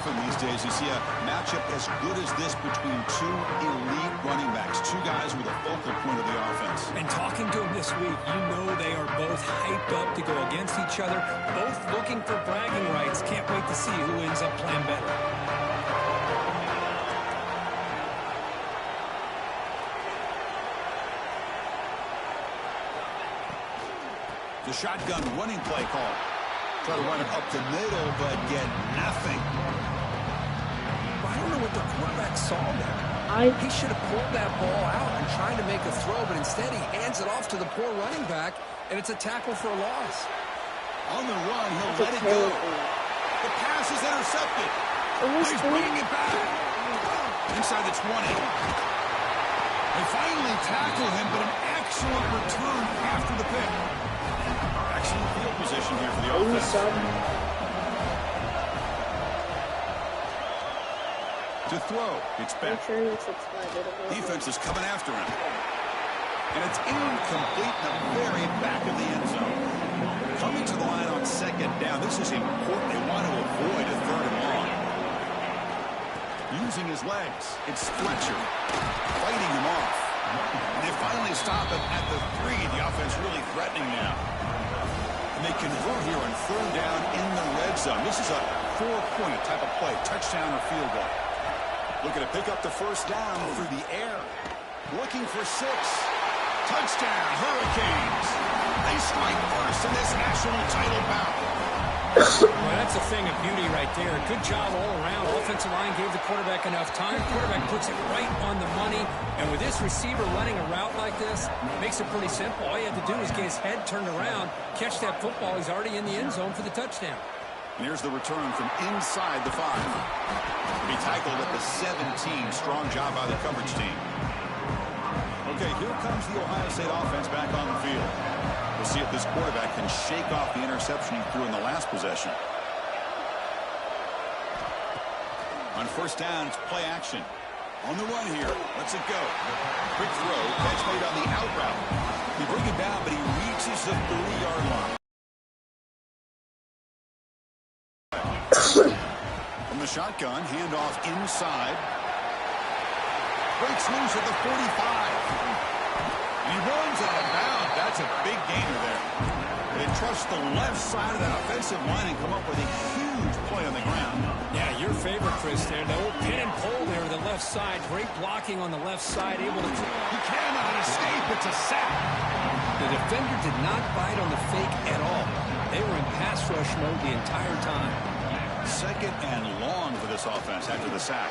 often these days you see a matchup as good as this between two elite running backs, two guys with a focal point of the offense. And talking to them this week, you know they are both hyped up to go against each other, both looking for bragging rights. Can't wait to see who ends up playing better. The shotgun running play call. Try to run it up the middle, but get nothing. I don't know what the quarterback saw there. He should have pulled that ball out and tried to make a throw, but instead he hands it off to the poor running back, and it's a tackle for a loss. On the run, he'll let it go. The pass is intercepted. He's bringing it back. Inside the 20. They finally tackle him, but an excellent return after the pick. Excellent field position here for the offense. To throw, it's back. Defense is coming after him. And it's incomplete in the very back of the end zone. Coming to the line on second down. This is important. They want to avoid a third and long. Using his legs, it's Fletcher fighting him off. And they finally stop him at the 3. The offense really threatening now. And they convert here on third down in the red zone. This is a 4-point type of play, touchdown or field goal. Looking to pick up the first down through the air. Looking for 6. Touchdown, Hurricanes. They strike first in this national title bout. Well, that's a thing of beauty right there. Good job all around. Offensive line gave the quarterback enough time. Quarterback puts it right on the money. And with this receiver running a route like this, makes it pretty simple. All you have to do is get his head turned around, catch that football. He's already in the end zone for the touchdown. And here's the return from inside the 5. He tackled at the 17. Strong job by the coverage team. Okay, here comes the Ohio State offense back on the field. We'll see if this quarterback can shake off the interception he threw in the last possession. On first down, it's play action. On the run here. Let's it go. Quick throw. Catch made on the out route. He brings it down, but he reaches the 30-yard line. From the shotgun, handoff inside. Breaks loose at the 45. And he runs out of bounds. That's a big gainer there. They trust the left side of that offensive line and come up with a huge play on the ground. Yeah, your favorite, Chris, there. The old pin and pull there to the left side. Great blocking on the left side. Able to... He cannot escape. It's a sack. The defender did not bite on the fake at all. They were in pass rush mode the entire time. Second and long for this offense after the sack.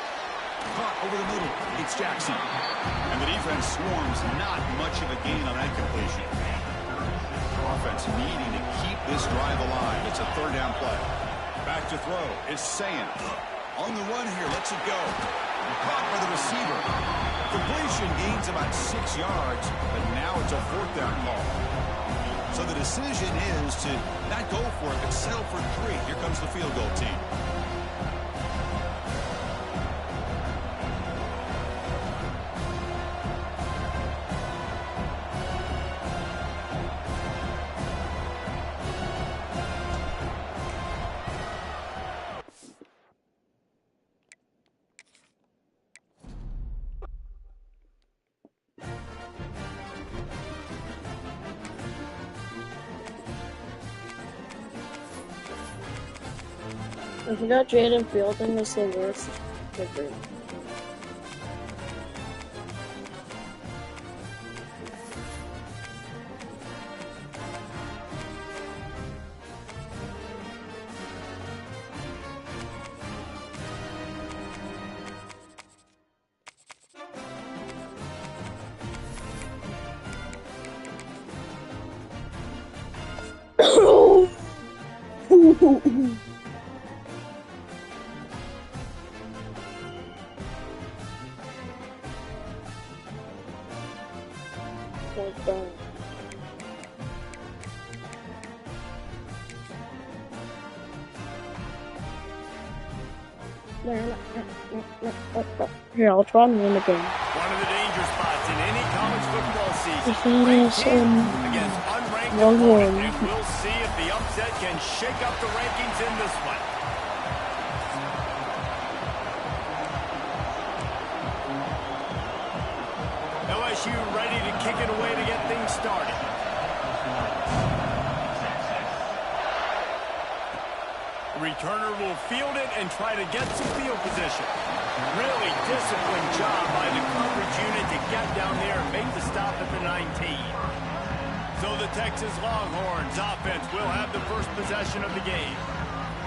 Caught over the middle. It's Jackson. And the defense swarms. Not much of a gain on that completion. Offense needing to keep this drive alive. It's a third down play. Back to throw. It's Sayans. On the run here. Lets it go. Caught by the receiver. Completion gains about 6 yards, but now it's a fourth down call. So the decision is to not go for it, but settle for 3. Here comes the field goal team. I forgot Jaden Fielding was the worst kicker. Here, I'll try and win the game. One of the danger spots in any college football season. This is against unranked opponent, and we'll see if the upset can shake up the rankings in this one. LSU ready to kick it away to get things started. Returner will field it and try to get some field position. Really disciplined job by the coverage unit to get down there and make the stop at the 19. So the Texas Longhorns offense will have the first possession of the game.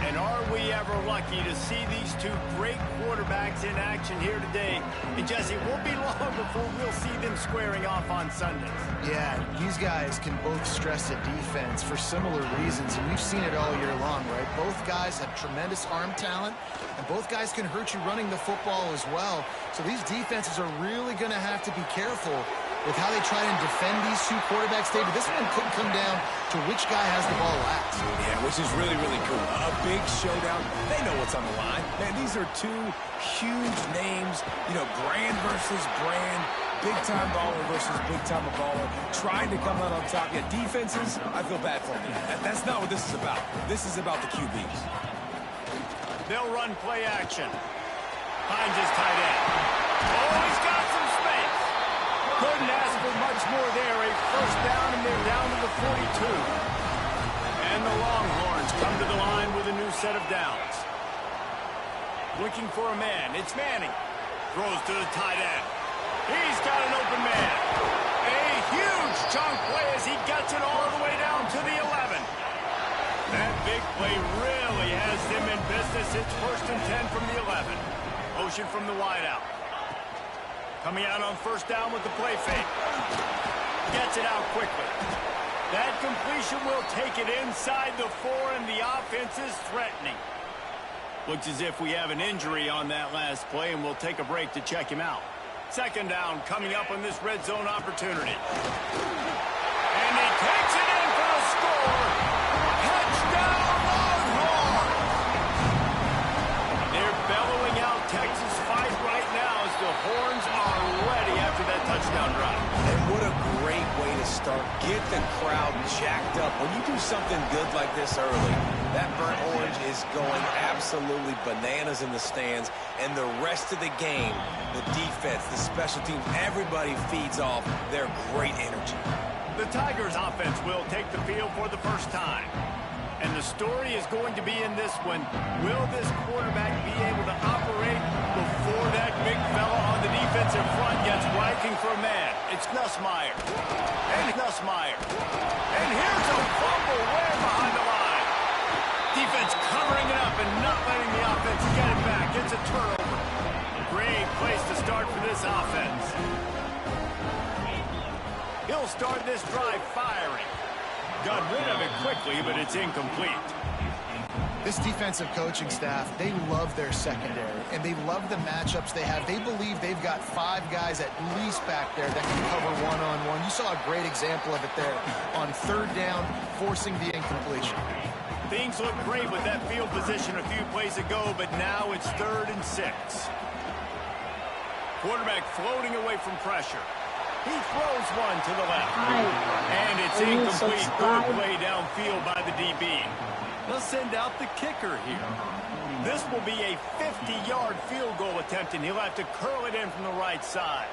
And are we ever lucky to see these two great quarterbacks in action here today? And Jesse, it won't be long before we'll see them squaring off on Sundays. Yeah, these guys can both stress a defense for similar reasons, and we've seen it all year long, right? Both guys have tremendous arm talent, and both guys can hurt you running the football as well. So these defenses are really going to have to be careful with how they try and defend these two quarterbacks, David. This one could come down to which guy has the ball last. Yeah, which is really, really cool. A big showdown. They know what's on the line. Man, these are two huge names. You know, brand versus brand. Big-time baller versus big-time baller. Trying to come out on top. Yeah, defenses, I feel bad for them. That's not what this is about. This is about the QBs. They'll run play action. Finds his tight end. Oh, he's got some space. Couldn't ask for much more there. A first down, and they're down to the 42. And the Longhorns come to the line with a new set of downs. Looking for a man. It's Manning. Throws to the tight end. He's got an open man. A huge chunk play as he gets it all the way down to the 11. That big play really has them in business. It's 1st and 10 from the 11. Motion from the wideout. Coming out on first down with the play fake. Gets it out quickly. That completion will take it inside the 4, and the offense is threatening. Looks as if we have an injury on that last play, and we'll take a break to check him out. Second down coming up on this red zone opportunity. And he takes it in for the score. Touchdown, Longhorns! They're bellowing out Texas fight right now as the Horns are ready after that touchdown drive. And what a great way to start. Get the crowd jacked up. When you do something good like this early, that burnt orange is going absolutely bananas in the stands. And the rest of the game, the defense, the special teams, everybody feeds off their great energy. The Tigers offense will take the field for the first time. And the story is going to be in this one. Will this quarterback be able to operate before that big fella on the defensive front gets striking for a man? It's Nussmeier. And Nussmeier. And here's a fumble way behind the line. Defense covering it up and not letting the offense get it back. It's a turnover. Great place to start for this offense. He'll start this drive firing. Got rid of it quickly, but it's incomplete. This defensive coaching staff, they love their secondary, and they love the matchups they have. They believe they've got 5 guys at least back there that can cover one-on-one. You saw a great example of it there on third down, forcing the incompletion. Things look great with that field position a few plays ago, but now it's 3rd and 6. Quarterback floating away from pressure. He throws one to the left. And it's incomplete. Good play downfield by the DB. They'll send out the kicker here. This will be a 50-yard field goal attempt, and he'll have to curl it in from the right side.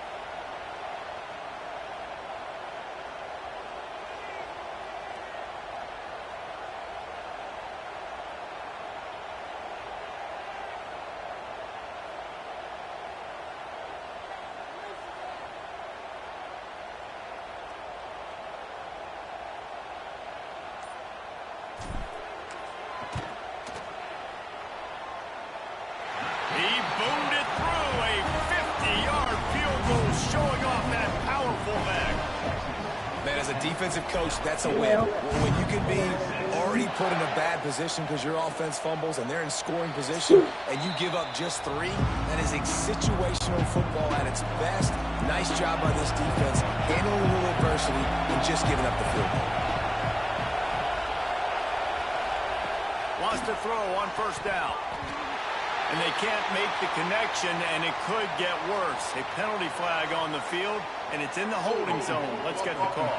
Defensive coach, that's a win. When you can be already put in a bad position because your offense fumbles and they're in scoring position and you give up just 3, that is a situational football at its best. Nice job by this defense, handling a little adversity and just giving up the field goal. Wants to throw on first down. And they can't make the connection, and it could get worse. A penalty flag on the field, and it's in the holding zone. Let's get the call.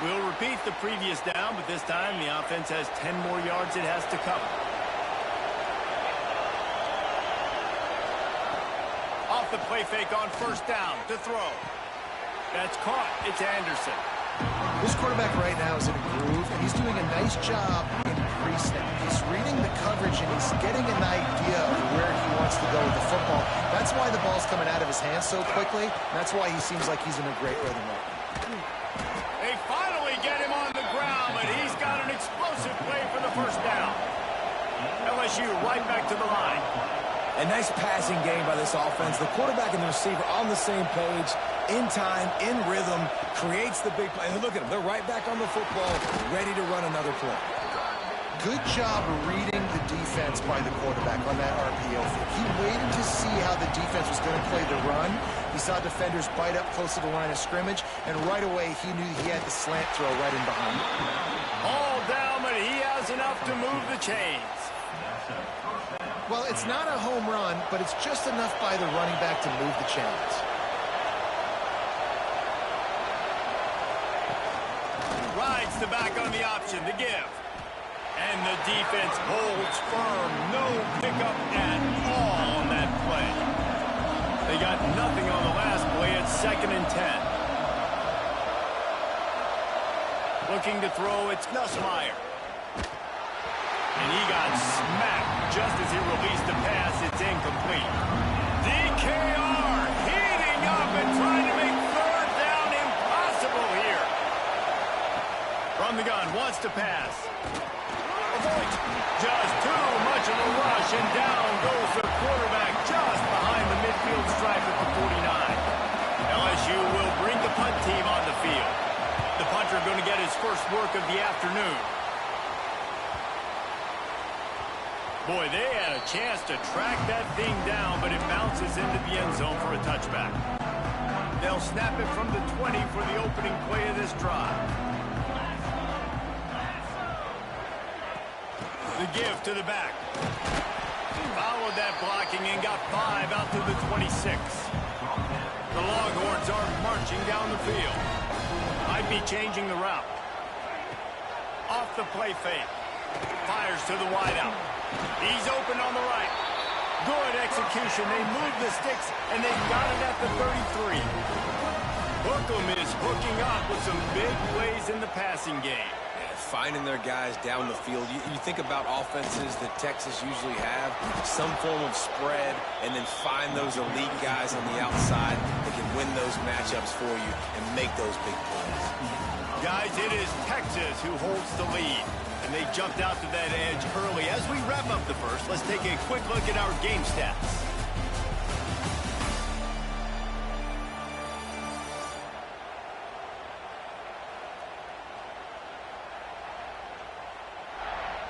We'll repeat the previous down, but this time the offense has 10 more yards it has to cover. the play fake on first down to throw. That's caught. It's Anderson. This quarterback right now is in a groove, and he's doing a nice job in pre-snap. He's reading the coverage, and he's getting an idea of where he wants to go with the football. That's why the ball's coming out of his hands so quickly, and that's why he seems like he's in a great rhythm right now. They finally get him on the ground, but he's got an explosive play for the first down. LSU right back to the line. A nice passing game by this offense. The quarterback and the receiver on the same page, in time, in rhythm, creates the big play. And look at them. They're right back on the football, ready to run another play. Good job reading the defense by the quarterback on that RPO fake. He waited to see how the defense was going to play the run. He saw defenders bite up close to the line of scrimmage, and right away he knew he had the slant throw right in behind him. All down, but he has enough to move the chains. Well, it's not a home run, but it's just enough by the running back to move the chains. Rides the back on the option to give. And the defense holds firm. No pickup at all on that play. They got nothing on the last play. It's 2nd and 10. Looking to throw, it's Nussmeier. And he got smacked just as he released the pass. It's incomplete. DKR heating up and trying to make third down impossible here. From the gun, wants to pass. Avoids. Just too much of a rush, and down goes the quarterback just behind the midfield stripe at the 49. LSU will bring the punt team on the field. The punter going to get his first work of the afternoon. Boy, they had a chance to track that thing down, but it bounces into the end zone for a touchback. They'll snap it from the 20 for the opening play of this drive. The give to the back. Followed that blocking and got 5 out to the 26. The Longhorns are marching down the field. Might be changing the route. Off the play fake. Fires to the wideout. He's open on the right. Good execution. They move the sticks, and they got it at the 33. Hookem is hooking up with some big plays in the passing game. Finding their guys down the field. You think about offenses that Texas usually have, some form of spread, and then find those elite guys on the outside that can win those matchups for you and make those big plays. Guys, it is Texas who holds the lead, and they jumped out to that edge early. As we wrap up the first, let's take a quick look at our game stats.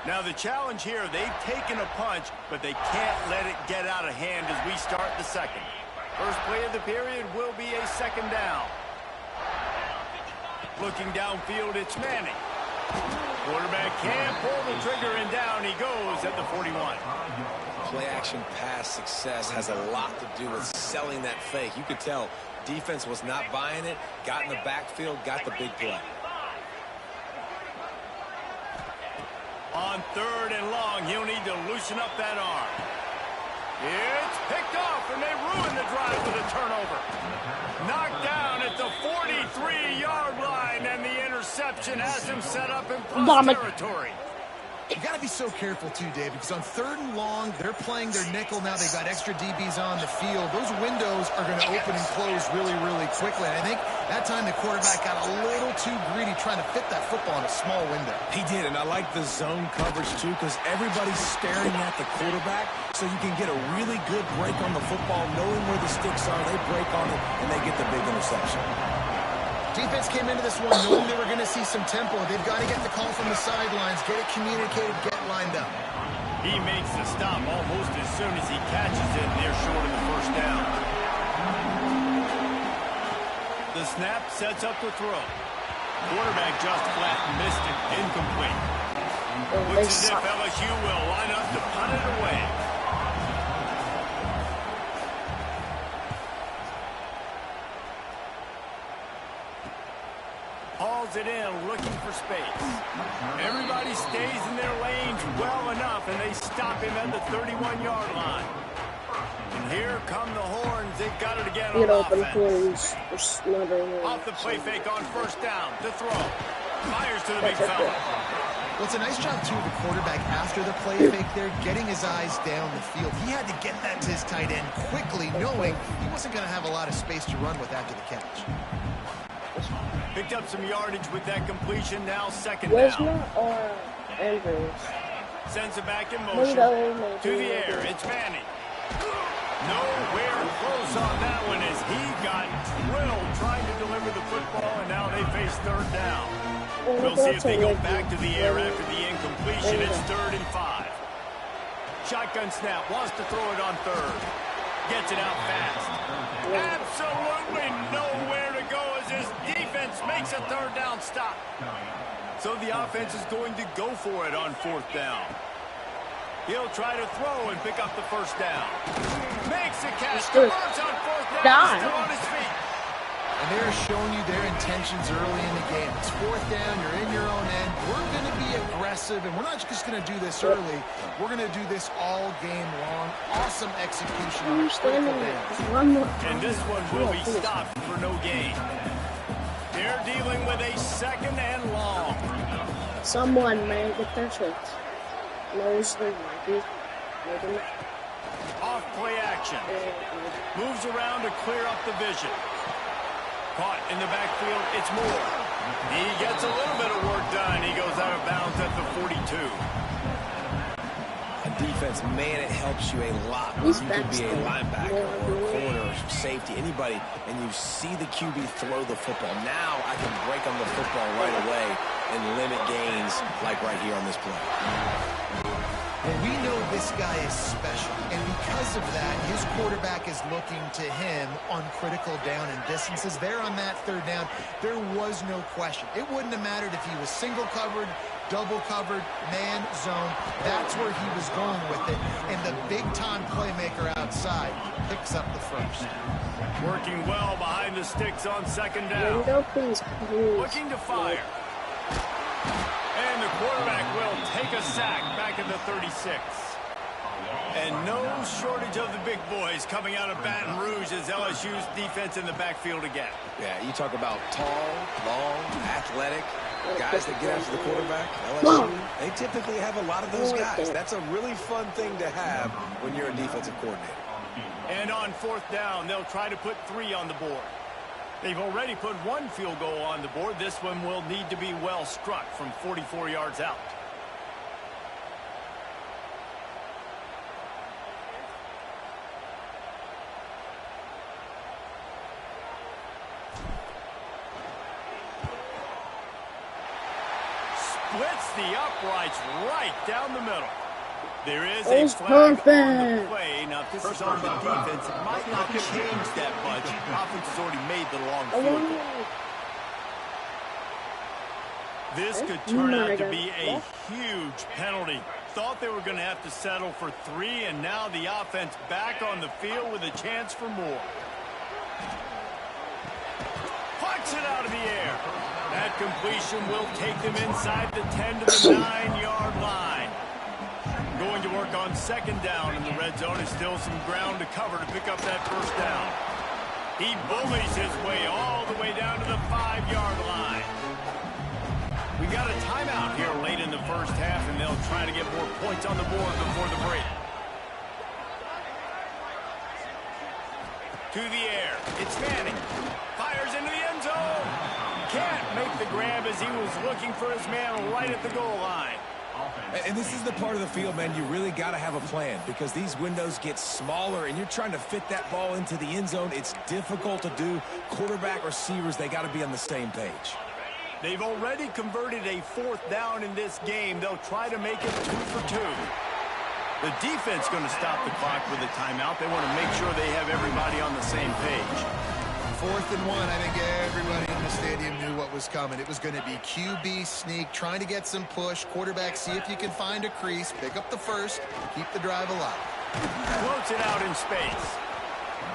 Now the challenge here, they've taken a punch, but they can't let it get out of hand as we start the second. First play of the period will be a 2nd down. Looking downfield, it's Manning. Quarterback can't pull the trigger, and down he goes at the 41. Play-action pass success has a lot to do with selling that fake. You could tell defense was not buying it, got in the backfield, got the big play. On 3rd and long, he'll need to loosen up that arm. It's picked off, and they ruin the drive with a turnover. Knocked down at the 43-yard line, and the interception has him set up in plus territory. You got to be so careful, too, Dave, because on 3rd and long, they're playing their nickel now. They've got extra DBs on the field. Those windows are going to open and close really, really quickly. And I think that time the quarterback got a little too greedy trying to fit that football in a small window. He did, and I like the zone coverage, too, because everybody's staring at the quarterback, so you can get a really good break on the football, knowing where the sticks are. They break on it, and they get the big interception. Defense came into this one knowing they were going to see some tempo. They've got to get the call from the sidelines, get it communicated, get lined up. He makes the stop almost as soon as he catches it, and they're short of the first down. The snap sets up the throw. Quarterback just flat missed it, incomplete. Looks as if LSU will line up to punt it away. Hauls it in, looking for space. Everybody stays in their lanes well enough, and they stop him at the 31-yard line. And here come the horns. They've got it again Get on open, offense. please. Or smothering. Off the play fake on first down. To throw. Fires to the big fella. Well, it's a nice job, too, of the quarterback after the play fake there, getting his eyes down the field. He had to get that to his tight end quickly, knowing he wasn't going to have a lot of space to run with after the catch. Picked up some yardage with that completion. Now second Where's down. my Andrews? Sends it back in motion. To the air. It's Manning. Nowhere close on that one as he got drilled trying to deliver the football, and now they face third down. We'll see if they go back to the air after the incompletion. It's 3rd and 5. Shotgun snap. Wants to throw it on third. Gets it out fast. Absolutely nowhere to go as his defense makes a third down stop. So the offense is going to go for it on 4th down. He'll try to throw and pick up the first down. Makes the catch. Converts on 4th down. Still on his feet. And they're showing you their intentions early in the game. It's 4th down. You're in your own end. We're going to be aggressive, and we're not just going to do this early. We're going to do this all game long. Awesome execution on critical downs. And this one will be stopped for no gain. They're dealing with a 2nd and long. Someone may get their chance. Knows they might be. Maybe. Off play action. Moves around to clear up the vision. Caught in the backfield. It's Moore. He gets a little bit of work done. He goes out of bounds at the 42. On defense, man, it helps you a lot when you can be a linebacker or a corner or safety, anybody, and you see the QB throw the football. Now I can break on the football right away and limit gains like right here on this play. Well, we know this guy is special, and because of that, his quarterback is looking to him on critical down and distances. There on that 3rd down, there was no question. It wouldn't have mattered if he was single covered, double covered, man, zone. That's where he was going with it, and the big-time playmaker outside picks up the first. Working well behind the sticks on 2nd down. Looking to fire. And the quarterback will take a sack back at the 36. And no shortage of the big boys coming out of Baton Rouge as LSU's defense in the backfield again. Yeah, you talk about tall, long, athletic guys that get after the quarterback. LSU, they typically have a lot of those guys. That's a really fun thing to have when you're a defensive coordinator. And on 4th down, they'll try to put 3 on the board. They've already put 1 field goal on the board. This one will need to be well struck from 44 yards out. Splits the uprights right down the middle. There is a flag on the play. Now, if this is on the defense, it might not change that much. Offense has already made the long field goal. This could turn out to be a huge penalty. Thought they were going to have to settle for 3, and now the offense back on the field with a chance for more. Plucks it out of the air. That completion will take them inside the 10 to the 9-yard line. Going to work on 2nd down in the red zone. Is still some ground to cover to pick up that first down. He bullies his way all the way down to the 5-yard line. We got a timeout here late in the first half, and they'll try to get more points on the board before the break. To the air. It's Manning. Fires into the end zone. Can't make the grab as he was looking for his man right at the goal line. And this is the part of the field, man, you really got to have a plan because these windows get smaller and you're trying to fit that ball into the end zone. It's difficult to do. Quarterback, receivers, they got to be on the same page. They've already converted a 4th down in this game. They'll try to make it 2 for 2. The defense going to stop the clock with a timeout. They want to make sure they have everybody on the same page. 4th and 1, I think everybody in the stadium knew what was coming. It was going to be QB sneak, trying to get some push. Quarterback, see if you can find a crease, pick up the first, keep the drive alive. Floats it out in space.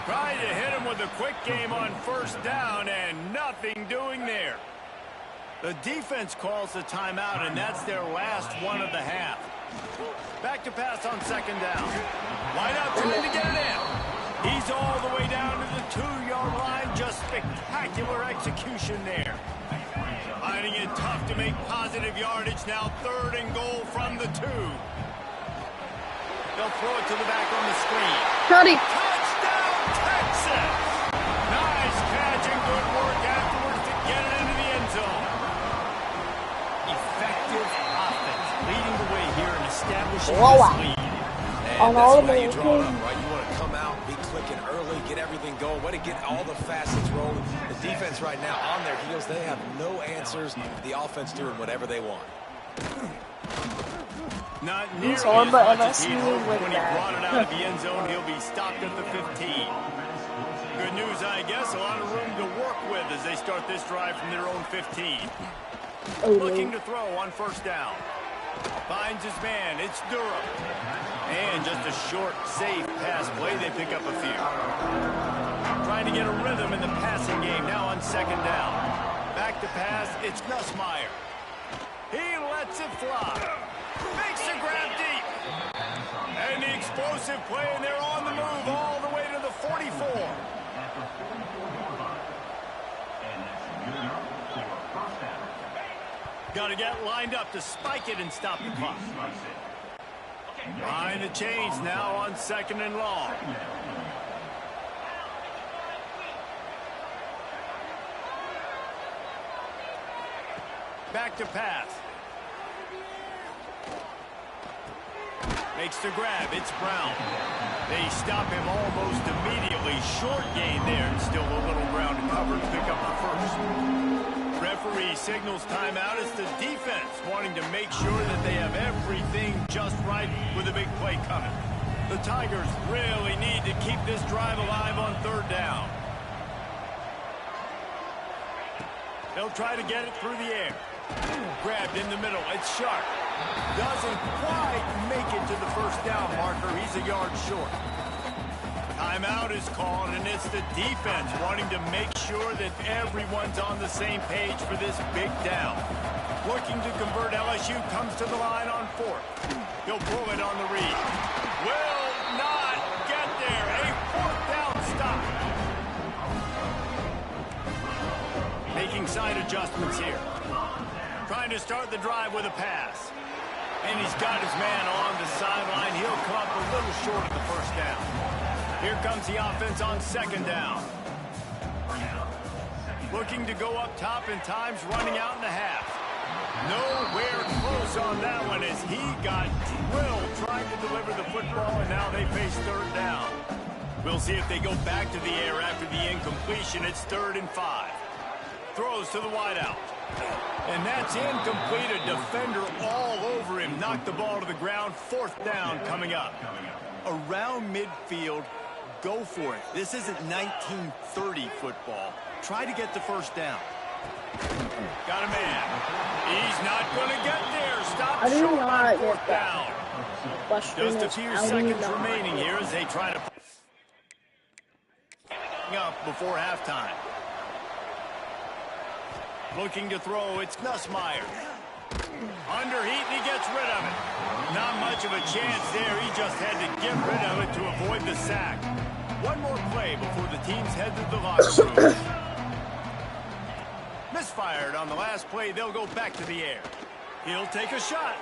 Trying to hit him with a quick game on 1st down, and nothing doing there. The defense calls the timeout, and that's their last one of the half. Back to pass on 2nd down. Wide out trying to get it in. He's all the way down to the 2-yard line. Just spectacular execution there. Finding it tough to make positive yardage. Now 3rd and goal from the 2. They'll throw it to the back on the screen. Cody. Touchdown, Texas! Nice catch and good work afterwards to get it into the end zone. Effective offense leading the way here and establishing this lead. And that's how you draw it up, right? You want to come out, be clicking early, get everything going, way to get all the facets rolling. The defense right now on their heels, they have no answers. The offense doing whatever they want. Not nearly as much as he'd hoped when he brought it out of the end zone. He'll be stopped at the 15. Good news, I guess. A lot of room to work with as they start this drive from their own 15. Looking to throw on 1st down. Finds his man. It's Durham. And just a short, safe pass play. They pick up a few. Trying to get a rhythm in the passing game now on 2nd down. Back to pass. It's Nussmeier. He lets it fly. Makes the grab deep. And the explosive play, and they're on the move all the way to the 44. Got to get lined up to spike it and stop the clock. Behind the chains now on 2nd and long. Back to pass. Makes the grab. It's Brown. They stop him almost immediately. Short gain there, and still a little ground to cover to pick up the 1st. Referee signals timeout. It's the defense wanting to make sure that they have everything just right with a big play coming. The Tigers really need to keep this drive alive on 3rd down. They'll try to get it through the air. Grabbed in the middle. It's Sharp. Doesn't quite make it to the 1st down marker. He's a yard short. Timeout is called, and it's the defense wanting to make sure that everyone's on the same page for this big down. Looking to convert. LSU comes to the line on 4th. He'll pull it on the read. Will not get there. A 4th down stop. Making side adjustments here. Trying to start the drive with a pass. And he's got his man on the sideline. He'll come up a little short of the 1st down. Here comes the offense on 2nd down. Looking to go up top, and time's running out in the half. Nowhere close on that one as he got drilled trying to deliver the football, and now they face 3rd down. We'll see if they go back to the air after the incompletion. It's 3rd and 5. Throws to the wideout. And that's incomplete. A defender all over him. Knocked the ball to the ground. 4th down coming up. Around midfield, go for it. This isn't 1930 football. Try to get the 1st down. Got a man. He's not going to get there. Stop short on 4th down. Just a few seconds remaining here as they try to up before halftime. Looking to throw, it's Nussmeier. Under heat, and he gets rid of it. Not much of a chance there. He just had to get rid of it to avoid the sack. One more play before the teams head to the locker room. Misfired on the last play. They'll go back to the air. He'll take a shot.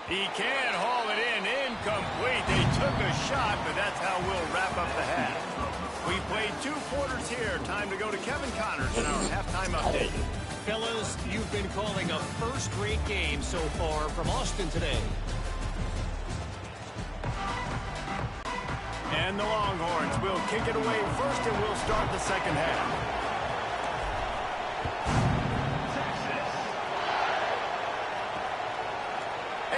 He can haul it in. Incomplete. They took a shot, but that's how we'll wrap up the half. We played 2 quarters here. Time to go to Kevin Connors in our halftime update. Fellas, you've been calling a first-rate game so far from Austin today. And the Longhorns will kick it away first, and we'll start the 2nd half.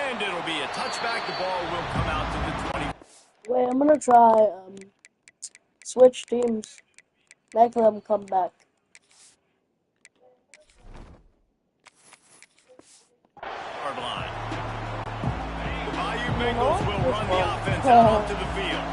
And it'll be a touchback. The ball will come out to the 20. Wait, I'm gonna try switch teams. Make them come back. Hard line. The Bayou Bengals will run the offense out onto the field.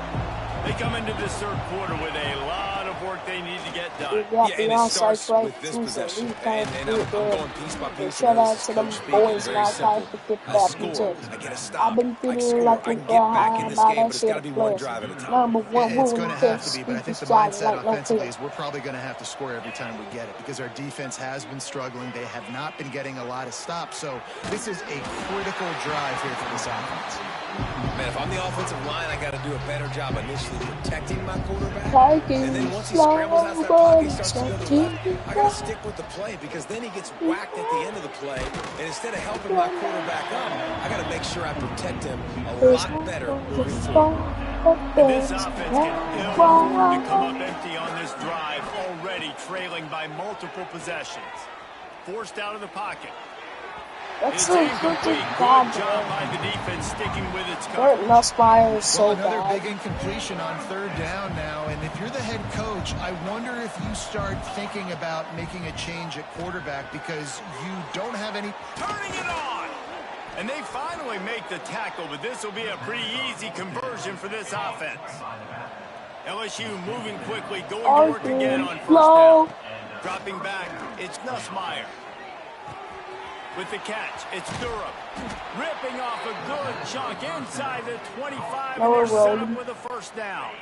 They come into this 3rd quarter with a lot of work work they need to get done. We got Yeah, the and it onside starts right with this too, so possession. we kind And of I'm going piece by piece. shout out This to is them Coach speaking. boys Very now simple. trying to get I that score. points. I get a I've stop. been I feeling score. like I a can get back in guy this about game, that but it's shit got to be one players. drive at a time. Number one, It's who going to can't have to be, speak but I think his the side mindset like no offensively kid. is we're probably going to have to score every time we get it because our defense has been struggling. They have not been getting a lot of stops. So this is a critical drive here for this offense. Man, if I'm the offensive line, I got to do a better job initially protecting my quarterback. Taking And then once he scrambles out of that pocket, he starts to go to the left. I got to slow, stick with the play because then he gets whacked at the end of the play. And instead of helping my quarterback up, I got to make sure I protect him a lot better moving forward. And this offense can ill afford to come up empty on this drive, already trailing by multiple possessions. Forced out of the pocket. That's It's so incomplete. freaking Good bad, job man. by the defense sticking with its Bert coverage. Nussmeier is so Well, another bad. big incompletion on third down now, and if you're the head coach, I wonder if you start thinking about making a change at quarterback because you don't have any. Turning it on. And they finally make the tackle, but this will be a pretty easy conversion for this offense. LSU moving quickly, going to work again on first down. Dropping back, it's Nussmeier. With the catch, it's Durham. Ripping off a good chunk inside the 25, and they're set up with a first down.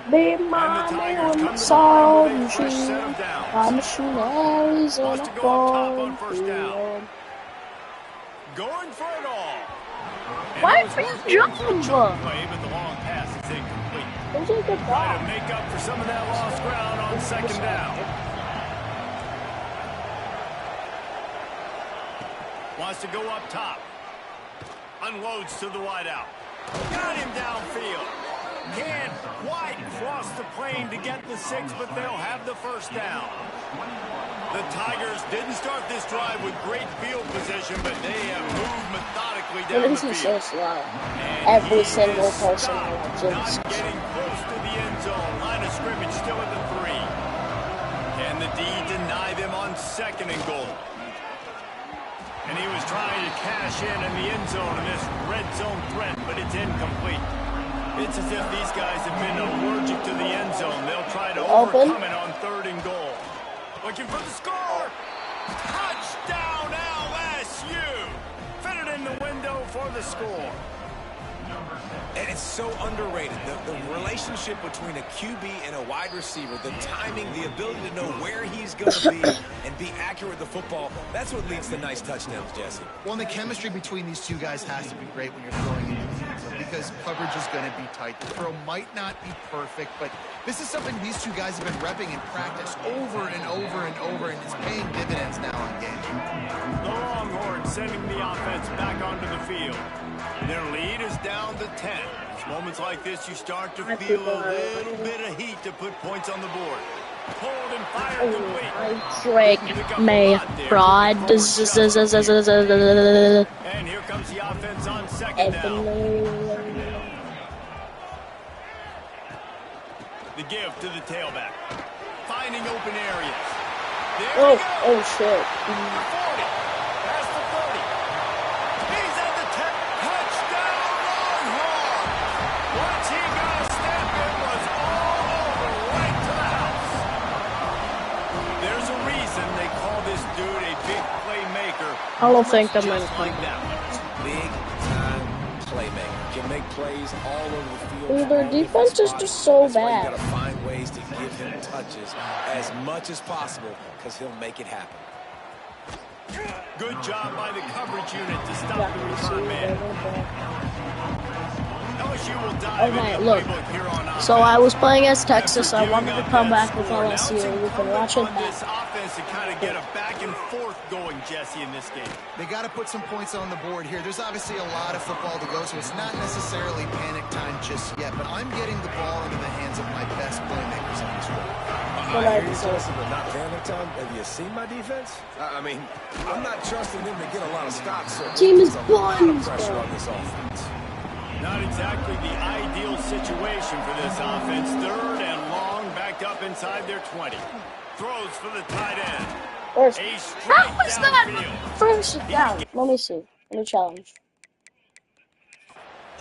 Be And the my Tigers man, come to so the line with a fresh machine. set of downs. My missionaries in Wants a to go up top on foreign first down. field. Going for it all. And Why it was are you worth going for a jumping, chunk bro? play, but the long pass is incomplete. Who's a good Trying to guy? make up for some of that lost ground on second down. Wants to go up top. Unloads to the wideout. Got him downfield. Can't quite cross the plane to get the 6, but they'll have the first down. The Tigers didn't start this drive with great field position, but they have moved methodically down the This is so field. slow. And Every he single is person stopped, watching this. not getting close to the end zone. Line of scrimmage still at the 3. Can the D deny them on second and goal? And he was trying to cash in the end zone in this red zone threat, but it's incomplete. It's as if these guys have been allergic to the end zone. They'll try to overcome it on third and goal. Looking for the score. Touchdown LSU. Fitted in the window for the score. And it's so underrated. The relationship between a QB and a wide receiver, the timing, the ability to know where he's going to be and be accurate with the football, that's what leads to nice touchdowns, Jesse. Well, and the chemistry between these two guys has to be great when you're throwing into the end zone because coverage is going to be tight. The throw might not be perfect, but this is something these two guys have been repping in practice over and over and over, and it's paying dividends now on game. The Longhorns sending the offense back onto the field. Their lead is down to 10. It's moments like this you start to feel a little bit of heat to put points on the board. Pulled and fired complete. Drake May fraud. And here comes the offense on second down. The give to the tailback. Finding open areas. There Oh, we go. oh shit. 40. Past the 30. He's at the 10. Touchdown Longhorns. Once he got a step, it was all over right to the house. There's a reason they call this dude a big playmaker. I don't think I'm Just gonna like come that one. Big time playmaker. Can make plays all over the field. Dude, their defense is just so That's why you bad. got to find ways to give him touches as much as possible because he'll make it happen. Good job by the coverage unit to stop the return man. LSU will dive Okay, into the look. playbook here on So I was playing as Texas. After I wanted giving to up come that back with score, now LSU. it's We can incumbent watch it on this back. offense to kind of get a back and forth going, Jesse, in this game. They got to put some points on the board here. There's obviously a lot of football to go, so it's not necessarily panic time just yet, but I'm getting the ball into the hands of my best playmakers on this drive. I hear you, Jesse, but not panic time. Have you seen my defense? I mean, I'm not trusting them to get a lot of stops. So Team is there's a lot of buns, pressure bro. on this offense. Not exactly the ideal situation for this offense. Third and long, backed up inside their 20. Throws for the tight end. First, A how straight was that downfield. first down? Let me see. Let me challenge.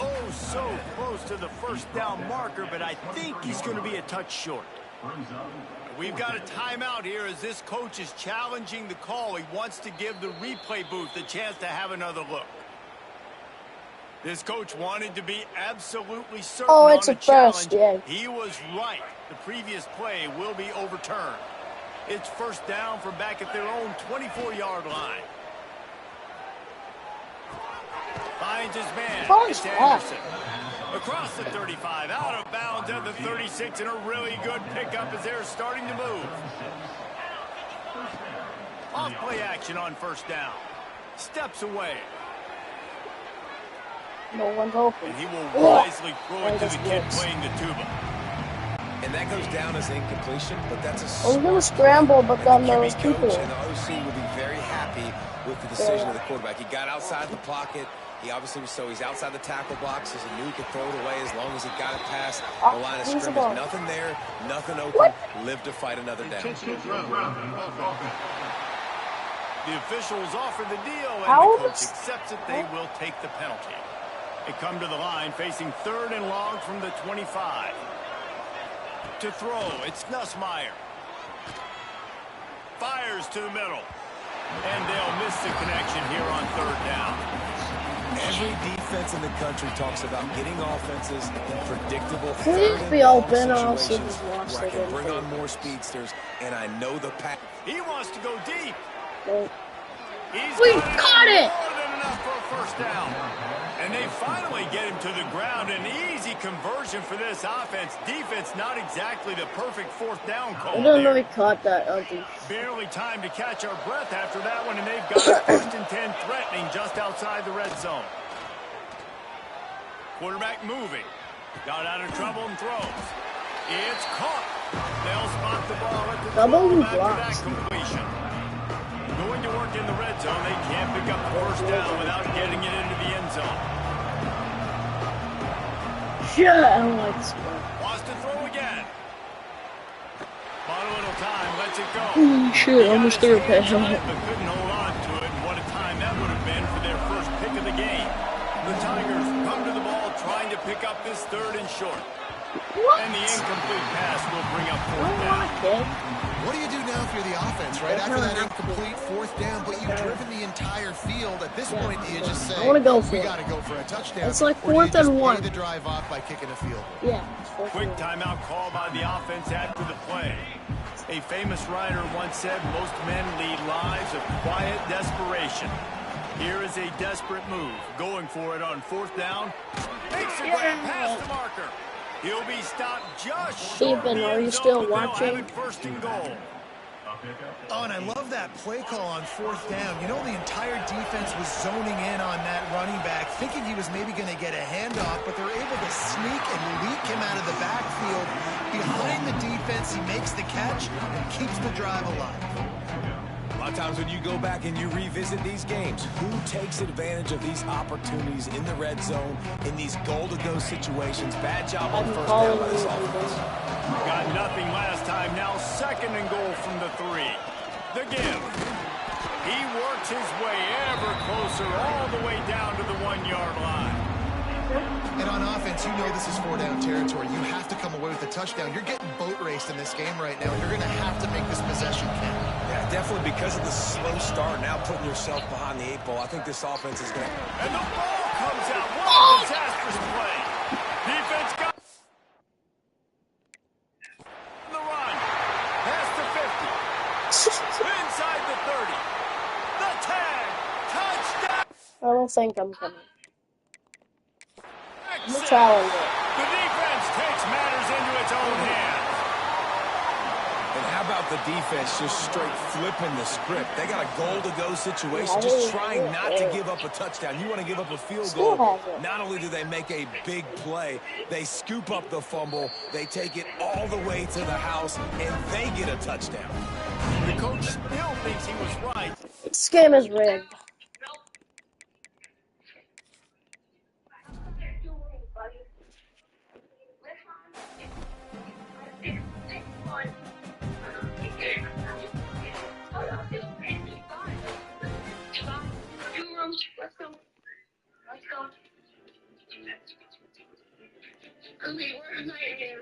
Oh, so close to the first down marker, but I think he's going to be a touch short. We've got a timeout here as this coach is challenging the call. He wants to give the replay booth a chance to have another look. This coach wanted to be absolutely certain on it's the a first, challenge. yeah. He was right. The previous play will be overturned. It's first down from back at their own 24-yard line. Finds his man. It's Anderson. Across the 35, out of bounds at the 36, and a really good pickup as they're starting to move. Off play action on first down. Steps away. No one's open. And he will wisely throw it to the kid playing the tuba. And that goes down as incompletion, but that's a I was going to scramble, but then there was QB people. coach and the OC will be very happy with the decision of the quarterback. He got outside the pocket. He obviously was he's outside the tackle box, as he knew he could throw it away as long as he got it past the line of scrimmage. Nothing there, nothing open. Live to fight another down. The officials offer the deal, and the coach accepts it. They will take the penalty. They come to the line facing 3rd and long from the 25. To throw, it's Nussmeier. Fires to the middle. And they'll miss the connection here on 3rd down. Every defense in the country talks about getting offenses in predictable Please be open, or I'll see this lost where I can again. bring on more speedsters, and I know the pass. He wants to go deep. No. We caught it! More than enough for a first down. And they finally get him to the ground. An easy conversion for this offense. Defense not exactly the perfect 4th down call. I don't know he caught that. Barely time to catch our breath after that one, and they've got it 1st and 10 threatening just outside the red zone. Quarterback moving. Got out of trouble and throws. It's caught. They'll spot the ball at the Double 12 after that blocks. completion. Going to work in the red zone. They can't pick up the first down without getting it into the end zone. Shit, I don't like this one. Wants to throw again. Bought a little time, lets it go. Holy shit, almost threw a pass on But it. couldn't hold on to it. What a time that would have been for their first pick of the game. The Tigers come to the ball trying to pick up this 3rd and short. What? And the incomplete pass will bring up I 4th don't down. like it. What do you do now if you're the offense, right? That's After not that enough to do. incomplete 4th down, but you've driven the entire field. At this point, do you just say, I wanna go for we it. got to go for a touchdown? It's like or do you 4th and just 1. pay the drive off by kicking a field goal? Yeah. It's 4th Quick and 1. timeout call by the offense after the play. A famous writer once said most men lead lives of quiet desperation. Here is a desperate move. Going for it on 4th down. Makes a grab past the marker. He'll be stopped just short of Stephen, the are end you zone, still but they'll have watching? it 1st and goal. Oh, and I love that play call on 4th down. You know, the entire defense was zoning in on that running back, thinking he was maybe going to get a handoff, but they're able to sneak and leak him out of the backfield. Behind the defense, he makes the catch and keeps the drive alive. A lot of times when you go back and you revisit these games, who takes advantage of these opportunities in the red zone, in these goal-to-go situations? Bad job on 1st down by this offense. Got nothing last time. Now 2nd and goal from the 3. The give. He works his way ever closer all the way down to the 1-yard line. And on offense, you know this is 4-down territory. You have to come away with a touchdown. You're getting boat raced in this game right now. You're going to have to make this possession count. Yeah, definitely because of the slow start, now putting yourself behind the 8 ball. I think this offense is going to... And the ball comes out. What a disastrous play. Defense got the run. Past the 50. Inside the 30. The tag. Touchdown. I don't think I'm coming. I'm a Exit. challenger. The defense takes matters into its own hands. And how about the defense just straight flipping the script? They got a goal-to-go situation, Yeah, just they- trying not to yeah. give up a touchdown. You want to give up a field Still goal. has it. Not only do they make a big play, they scoop up the fumble, they take it all the way to the house, and they get a touchdown. The coach still thinks he was right. This game is rigged. Let's go. Okay, where am I again?